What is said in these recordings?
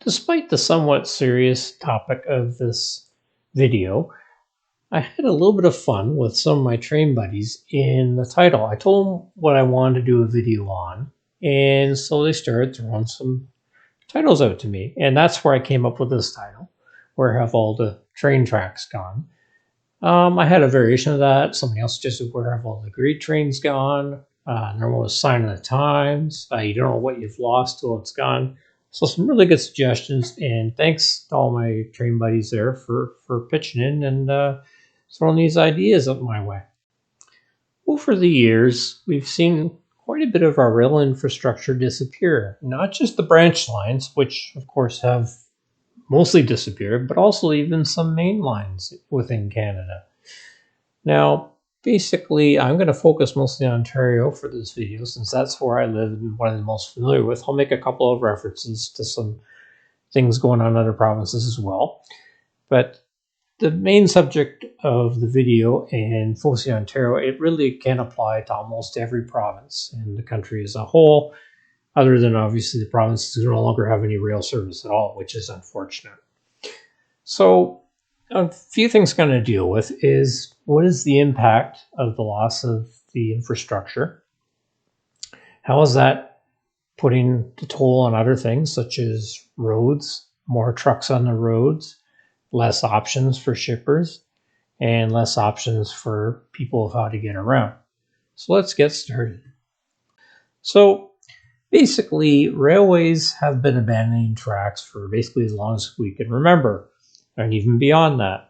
Despite the somewhat serious topic of this video, I had a little bit of fun with some of my train buddies in the title. I told them what I wanted to do a video on, and so they started throwing some titles out to me. And that's where I came up with this title, Where Have All the Train Tracks Gone? I had a variation of that. Somebody else suggested, Where Have All the Great Trains Gone? There was Sign of the Times. You don't know what you've lost till it's gone. So some really good suggestions, and thanks to all my train buddies there for pitching in and throwing these ideas up my way. Over the years, we've seen quite a bit of our rail infrastructure disappear. Not just the branch lines, which of course have mostly disappeared, but also even some main lines within Canada. Now, basically, I'm going to focus mostly on Ontario for this video, since that's where I live and what I'm most familiar with. I'll make a couple of references to some things going on in other provinces as well. But the main subject of the video and focusing on Ontario, it really can apply to almost every province in the country as a whole, other than obviously the provinces no longer have any rail service at all, which is unfortunate. So a few things I'm going to deal with is, what is the impact of the loss of the infrastructure? How is that putting the toll on other things such as roads, more trucks on the roads, less options for shippers, and less options for people of how to get around? So let's get started. So basically, railways have been abandoning tracks for basically as long as we can remember, and even beyond that.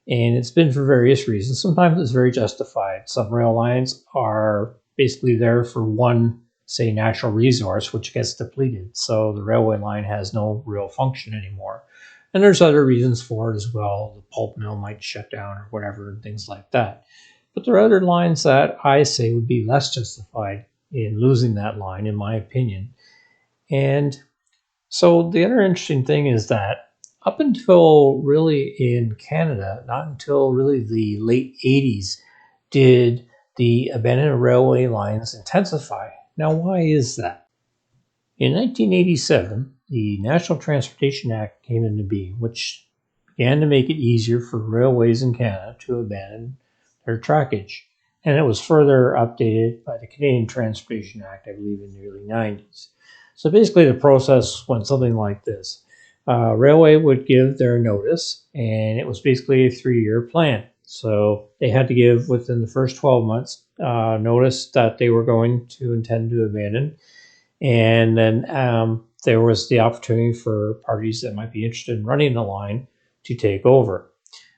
And it's been for various reasons. Sometimes it's very justified. Some rail lines are basically there for one, say, natural resource, which gets depleted. So the railway line has no real function anymore. And there's other reasons for it as well. The pulp mill might shut down or whatever, and things like that. But there are other lines that I say would be less justified in losing that line, in my opinion. And so the other interesting thing is that up until really in Canada, not until really the late 80s, did the abandoned railway lines intensify. Now, why is that? In 1987, the National Transportation Act came into being, which began to make it easier for railways in Canada to abandon their trackage. And it was further updated by the Canadian Transportation Act, I believe, in the early 90s. So basically the process went something like this. Railway would give their notice, and it was basically a 3-year plan. So they had to give within the first 12 months notice that they were going to intend to abandon. And then there was the opportunity for parties that might be interested in running the line to take over.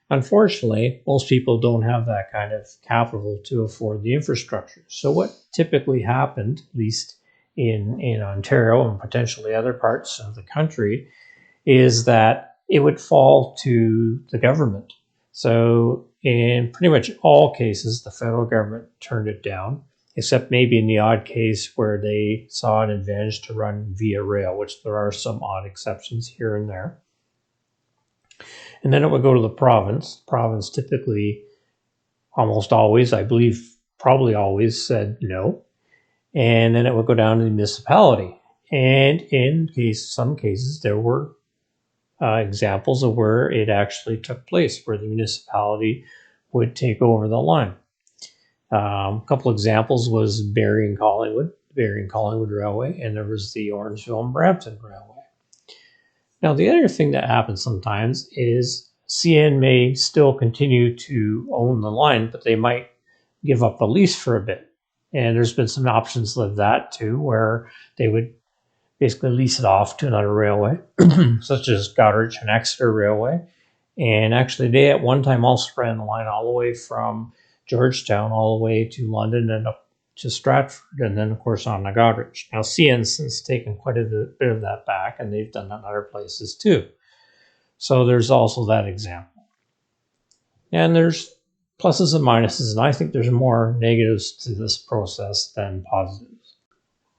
Unfortunately, most people don't have that kind of capital to afford the infrastructure. So what typically happened, at least in Ontario and potentially other parts of the country, is that it would fall to the government. So in pretty much all cases, the federal government turned it down, except maybe in the odd case where they saw an advantage to run via rail, which there are some odd exceptions here and there. And then it would go to the province. Province typically, almost always, I believe probably always, said no. And then it would go down to the municipality. And in some cases, there were examples of where it actually took place, where the municipality would take over the line. A couple examples was Barrie and Collingwood Railway, and there was the Orangeville and Brampton Railway. Now, the other thing that happens sometimes is CN may still continue to own the line, but they might give up a lease for a bit. And there's been some options of that too, where they would basically lease it off to another railway, such as Goderich and Exeter Railway. And actually, they at one time also ran the line all the way from Georgetown all the way to London and up to Stratford, and then, of course, on to Goderich. Now, CN's since taken quite a bit of that back, and they've done that in other places too. So there's also that example. And there's pluses and minuses, and I think there's more negatives to this process than positives.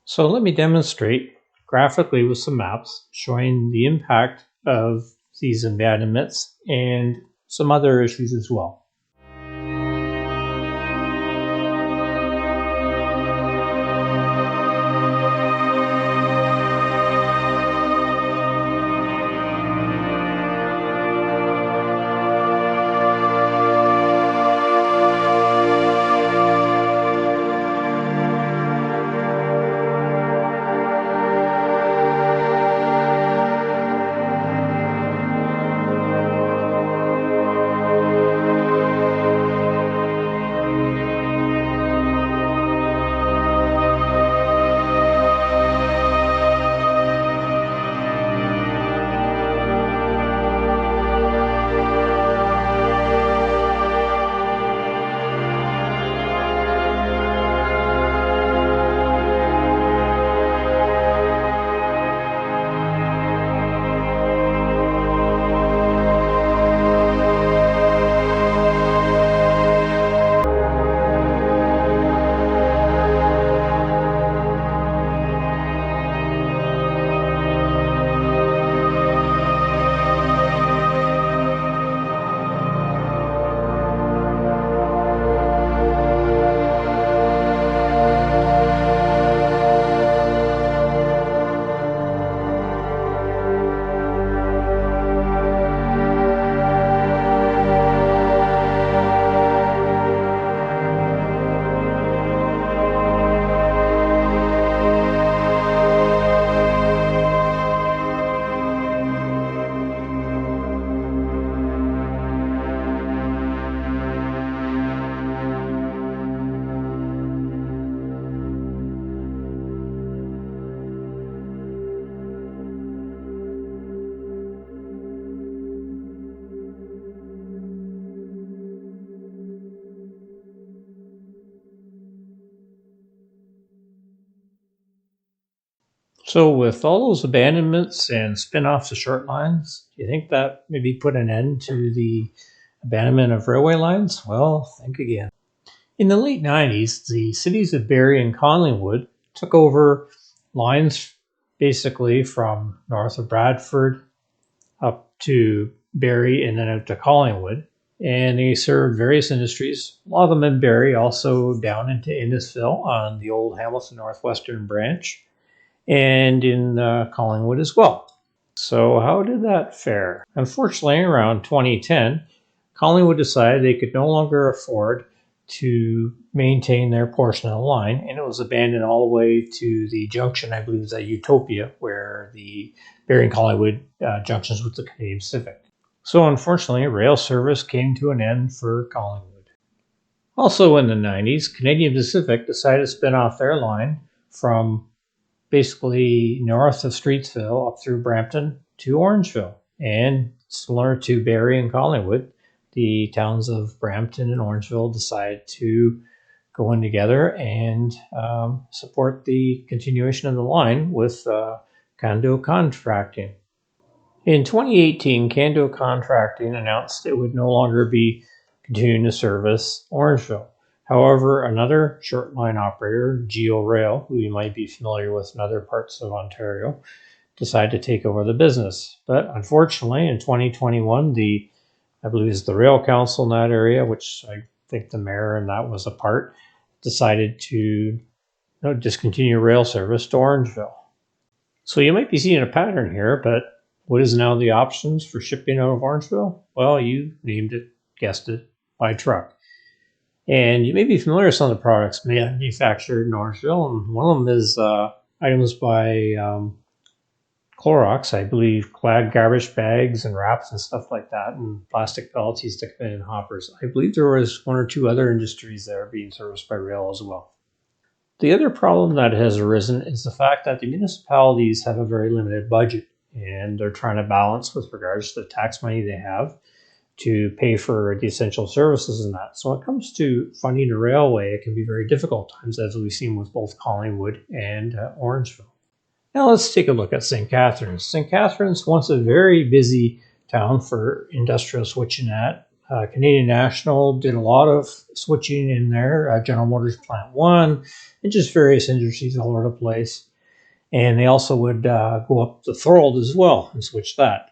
So let me demonstrate graphically with some maps showing the impact of these abandonments and some other issues as well. So with all those abandonments and spin-offs of short lines, do you think that maybe put an end to the abandonment of railway lines? Well, think again. In the late 90s, the cities of Barrie and Collingwood took over lines basically from north of Bradford up to Barrie and then out to Collingwood. And they served various industries, a lot of them in Barrie, also down into Innisfil on the old Hamilton Northwestern branch, and in Collingwood as well. So, how did that fare? Unfortunately, around 2010, Collingwood decided they could no longer afford to maintain their portion of the line, and it was abandoned all the way to the junction, I believe, is at Utopia, where the Barrie and Collingwood junctions with the Canadian Pacific. So, unfortunately, rail service came to an end for Collingwood. Also in the 90s, Canadian Pacific decided to spin off their line from basically north of Streetsville up through Brampton to Orangeville. And similar to Barrie and Collingwood, the towns of Brampton and Orangeville decided to go in together and support the continuation of the line with condo contracting. In 2018, Cando Contracting announced it would no longer be continuing to service Orangeville. However, another short line operator, Geo Rail, who you might be familiar with in other parts of Ontario, decided to take over the business. But unfortunately, in 2021, I believe it's the Rail Council in that area, which I think the mayor and that was a part, decided to discontinue rail service to Orangeville. So you might be seeing a pattern here, but what is now the options for shipping out of Orangeville? Well, you named it, guessed it, by truck. And you may be familiar with some of the products manufactured in Orangeville, and one of them is items by Clorox, I believe, clad garbage bags and wraps and stuff like that, and plastic pellets used to come in hoppers. I believe there was one or two other industries that are being serviced by rail as well. The other problem that has arisen is the fact that the municipalities have a very limited budget, and they're trying to balance with regards to the tax money they have to pay for the essential services and that. So when it comes to funding a railway, it can be very difficult times, as we've seen with both Collingwood and Orangeville. Now let's take a look at St. Catharines. St. Catharines, once a very busy town for industrial switching at. Canadian National did a lot of switching in there, General Motors Plant 1, and just various industries all over the place. And they also would go up to Thorold as well and switch that.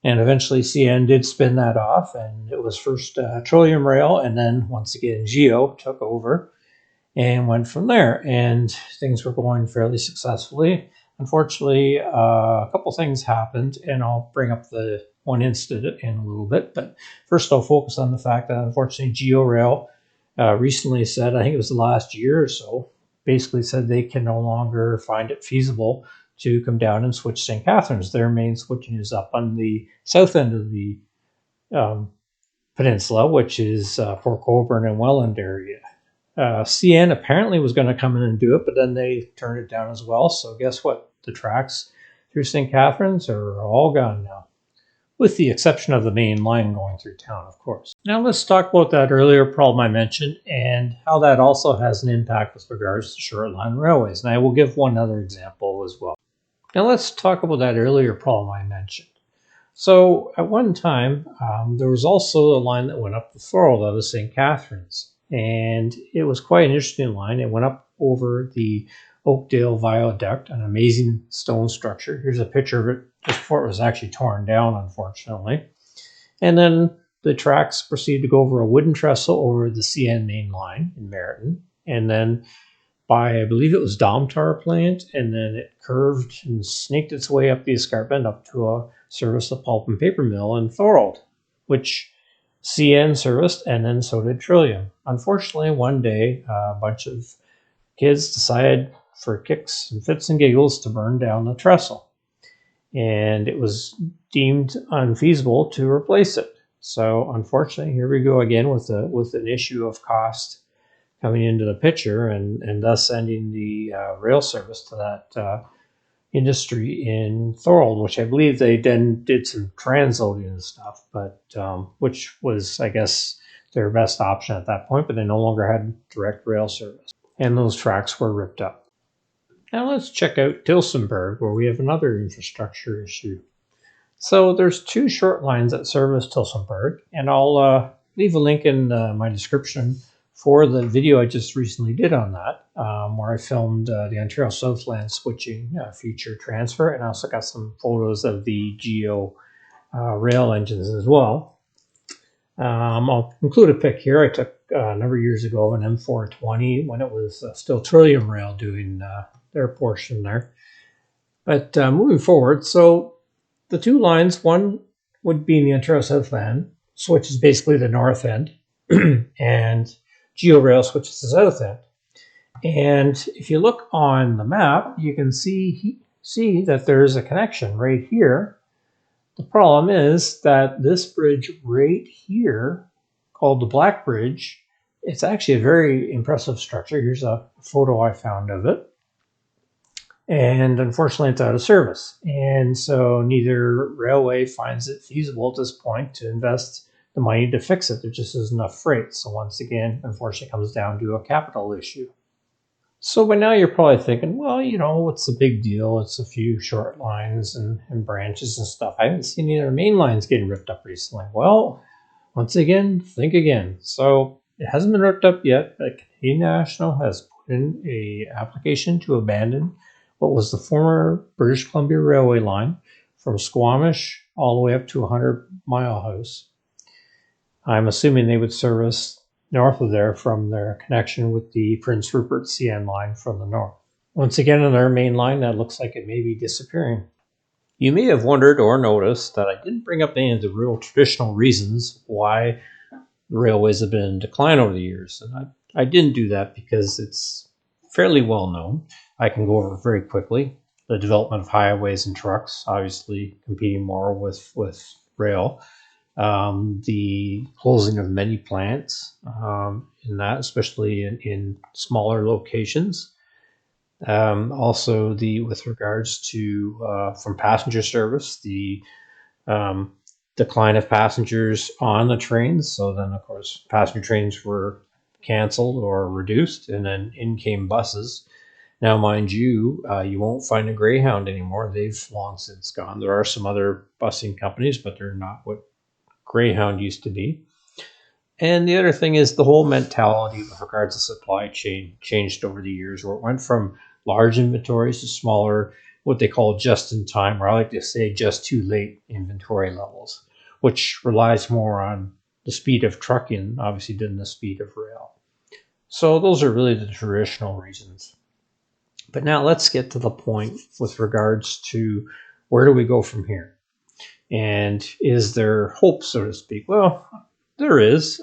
And eventually CN did spin that off, and it was first Trillium Rail, and then once again Geo took over and went from there. And things were going fairly successfully. Unfortunately, a couple things happened, and I'll bring up the one incident in a little bit. But first, I'll focus on the fact that unfortunately Geo Rail recently said, I think it was the last year or so, basically said they can no longer find it feasible to come down and switch St. Catharines. Their main switching is up on the south end of the peninsula, which is Port Colborne and Welland area. CN apparently was going to come in and do it, but then they turned it down as well. So guess what? The tracks through St. Catharines are all gone now, with the exception of the main line going through town, of course. Now let's talk about that earlier problem I mentioned and how that also has an impact with regards to short line railways. And I will give one other example as well. Now let's talk about that earlier problem I mentioned. So at one time, there was also a line that went up the Thorold out of St. Catharines. And it was quite an interesting line. It went up over the Oakdale Viaduct, an amazing stone structure. Here's a picture of it just before it was actually torn down, unfortunately. And then the tracks proceeded to go over a wooden trestle over the CN main line in Meriton. And then by, I believe it was Domtar plant, and then it curved and snaked its way up the escarpment up to a service the pulp and paper mill in Thorold, which CN serviced, and then so did Trillium. Unfortunately, one day, a bunch of kids decided for kicks and fits and giggles to burn down the trestle. And it was deemed unfeasible to replace it. So unfortunately, here we go again with an issue of cost coming into the picture, and thus ending the rail service to that industry in Thorold, which I believe they then did some transloading and stuff, but which was, I guess, their best option at that point, but they no longer had direct rail service. And those tracks were ripped up. Now let's check out Tillsonburg, where we have another infrastructure issue. So there's two short lines that service Tillsonburg, and I'll leave a link in my description for the video I just recently did on that, where I filmed the Ontario Southland switching feature transfer, and I also got some photos of the Geo rail engines as well. I'll include a pic here. I took a number of years ago an M420 when it was still Trillium Rail doing their portion there. But moving forward, so the two lines, one would be in the Ontario Southland, which is basically the north end, and GeoRail, which is the south end. And if you look on the map, you can see that there's a connection right here. The problem is that this bridge right here, called the Black Bridge, it's actually a very impressive structure. Here's a photo I found of it. And unfortunately, it's out of service. And so neither railway finds it feasible at this point to invest the money to fix it. There just isn't enough freight. So once again, unfortunately, it comes down to a capital issue. So by now you're probably thinking, well, you know, what's the big deal? It's a few short lines and branches and stuff. I haven't seen any other main lines getting ripped up recently. Well, once again, think again. So it hasn't been ripped up yet, but Canadian National has put in an application to abandon what was the former British Columbia Railway line from Squamish all the way up to 100 Mile House. I'm assuming they would service north of there from their connection with the Prince Rupert CN line from the north. Once again, on their main line, that looks like it may be disappearing. You may have wondered or noticed that I didn't bring up any of the real traditional reasons why the railways have been in decline over the years. And I didn't do that because it's fairly well known. I can go over it very quickly. The development of highways and trucks, obviously competing more with rail. The closing of many plants in that, especially in smaller locations. Also, with regards to from passenger service, the decline of passengers on the trains. So then, of course, passenger trains were canceled or reduced, and then in came buses. Now, mind you, you won't find a Greyhound anymore. They've long since gone. There are some other busing companies, but they're not what Greyhound used to be. And the other thing is the whole mentality with regards to supply chain changed over the years, where it went from large inventories to smaller, what they call just-in-time, or I like to say just too late inventory levels, which relies more on the speed of trucking, obviously, than the speed of rail. So those are really the traditional reasons. But now let's get to the point with regards to where do we go from here? And is there hope, so to speak? Well, there is.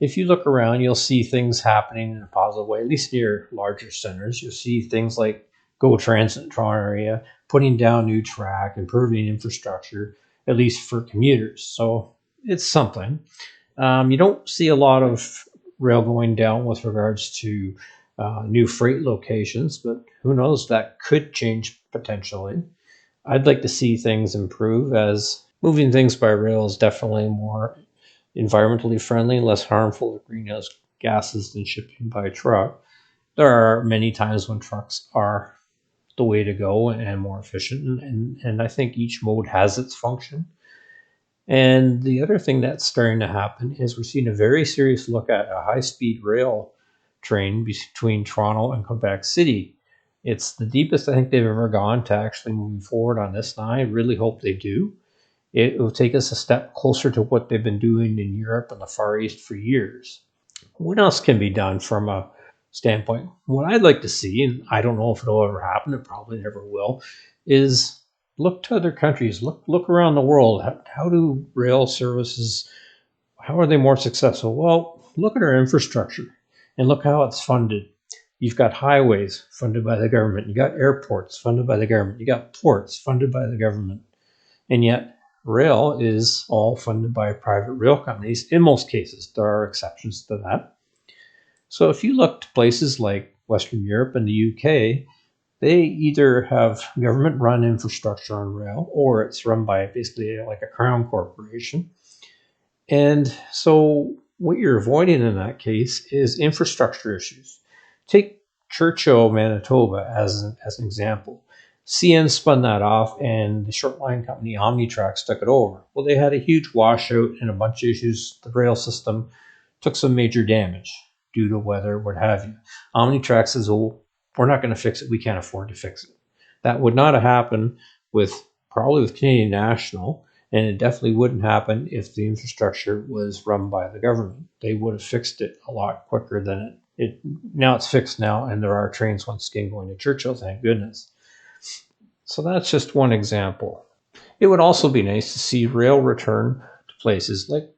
If you look around, you'll see things happening in a positive way, at least near larger centers. You'll see things like GO Transit in Toronto area, putting down new track, improving infrastructure, at least for commuters. So it's something. You don't see a lot of rail going down with regards to new freight locations, but who knows, that could change potentially. I'd like to see things improve, as moving things by rail is definitely more environmentally friendly, less harmful to greenhouse gases than shipping by truck. There are many times when trucks are the way to go and more efficient, and I think each mode has its function. And the other thing that's starting to happen is we're seeing a very serious look at a high-speed rail train between Toronto and Quebec City. It's the deepest I think they've ever gone to actually moving forward on this, and I really hope they do. It will take us a step closer to what they've been doing in Europe and the Far East for years. What else can be done from a standpoint? What I'd like to see, and I don't know if it'll ever happen, it probably never will, is look to other countries, look around the world. How do rail services, how are they more successful? Well, look at our infrastructure and look how it's funded. You've got highways funded by the government. You got airports funded by the government. You got ports funded by the government. And yet rail is all funded by private rail companies in most cases. There are exceptions to that. So if you look to places like Western Europe and the UK, they either have government-run infrastructure on rail, or it's run by basically like a crown corporation. And so what you're avoiding in that case is infrastructure issues. Take Churchill, Manitoba, as an example. CN spun that off, and the short line company Omnitrax took it over. Well, they had a huge washout and a bunch of issues. The rail system took some major damage due to weather, what have you. Omnitrax says, "Oh, we're not going to fix it. We can't afford to fix it." That would not have happened probably with Canadian National, and it definitely wouldn't happen if the infrastructure was run by the government. They would have fixed it a lot quicker than it. Now it's fixed now, and there are trains once again going to Churchill, thank goodness. So that's just one example. It would also be nice to see rail return to places like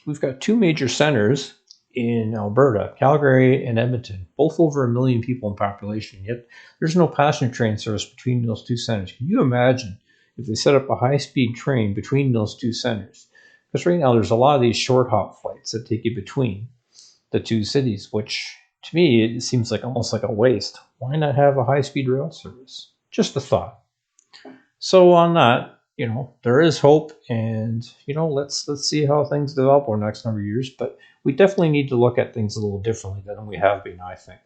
we've got two major centers in Alberta, Calgary and Edmonton, both over 1 million people in population, yet there's no passenger train service between those two centers. Can you imagine if they set up a high-speed train between those two centers? Because right now there's a lot of these short hop flights that take you between the two cities, which to me it seems like almost like a waste. Why not have a high-speed rail service? Just a thought. So on that, there is hope, and let's see how things develop over the next number of years. But we definitely need to look at things a little differently than we have been, I think.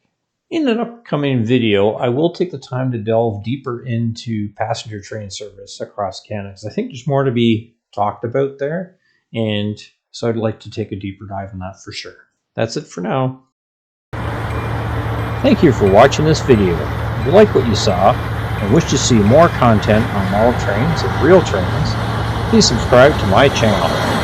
In an upcoming video, I will take the time to delve deeper into passenger train service across Canada, because I think there's more to be talked about there, and so I'd like to take a deeper dive on that for sure. That's it for now. Thank you for watching this video. If you like what you saw and wish to see more content on model trains and real trains, please subscribe to my channel.